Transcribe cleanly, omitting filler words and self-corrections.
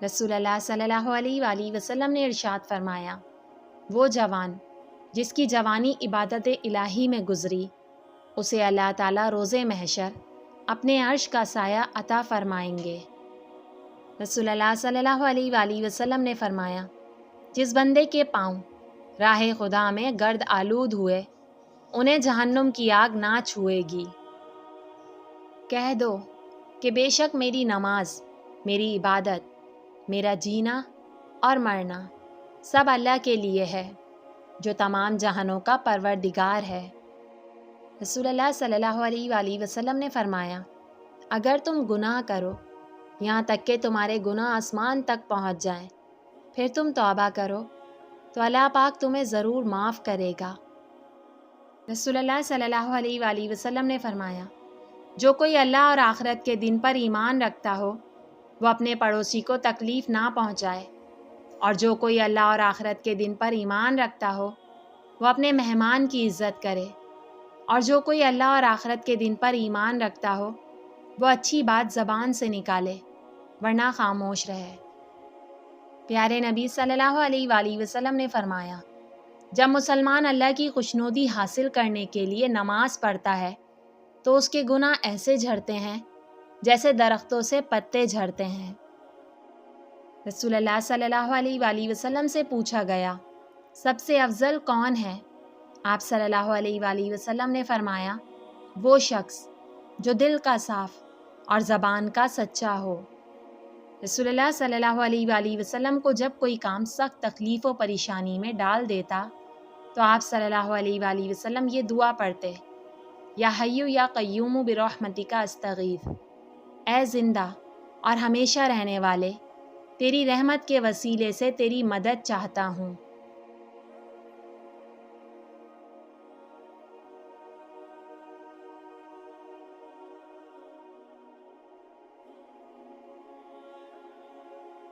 رسول اللہ صلی اللہ علیہ وآلہ وسلم نے ارشاد فرمایا، وہ جوان جس کی جوانی عبادت الہی میں گزری، اسے اللہ تعالیٰ روز محشر اپنے عرش کا سایہ عطا فرمائیں گے۔ رسول اللہ صلی اللہ علیہ وآلہ وسلم نے فرمایا، جس بندے کے پاؤں راہ خدا میں گرد آلود ہوئے، انہیں جہنم کی آگ نہ چھوئے گی۔ کہہ دو کہ بے شک میری نماز، میری عبادت، میرا جینا اور مرنا سب اللہ کے لیے ہے، جو تمام جہانوں کا پروردگار ہے۔ رسول اللہ صلی اللہ علیہ وآلہ وسلم نے فرمایا، اگر تم گناہ کرو یہاں تک کہ تمہارے گناہ آسمان تک پہنچ جائیں، پھر تم توبہ کرو تو اللہ پاک تمہیں ضرور معاف کرے گا۔ رسول اللہ صلی اللہ علیہ وآلہ وسلم نے فرمایا، جو کوئی اللہ اور آخرت کے دن پر ایمان رکھتا ہو وہ اپنے پڑوسی کو تکلیف نہ پہنچائے، اور جو کوئی اللہ اور آخرت کے دن پر ایمان رکھتا ہو وہ اپنے مہمان کی عزت کرے، اور جو کوئی اللہ اور آخرت کے دن پر ایمان رکھتا ہو وہ اچھی بات زبان سے نکالے ورنہ خاموش رہے۔ پیارے نبی صلی اللہ علیہ وآلہ وسلم نے فرمایا، جب مسلمان اللہ کی خوشنودی حاصل کرنے کے لیے نماز پڑھتا ہے تو اس کے گناہ ایسے جھڑتے ہیں جیسے درختوں سے پتے جھڑتے ہیں۔ رسول اللہ صلی اللہ علیہ وآلہ وسلم سے پوچھا گیا، سب سے افضل کون ہے؟ آپ صلی اللہ علیہ وآلہ وسلم نے فرمایا، وہ شخص جو دل کا صاف اور زبان کا سچا ہو۔ رسول اللہ صلی اللہ علیہ وآلہ وسلم کو جب کوئی کام سخت تکلیف و پریشانی میں ڈال دیتا تو آپ صلی اللہ علیہ وآلہ وسلم یہ دعا پڑھتے، یا حیّ یا قیوم برحمتک استغیث، اے زندہ اور ہمیشہ رہنے والے، تیری رحمت کے وسیلے سے تیری مدد چاہتا ہوں۔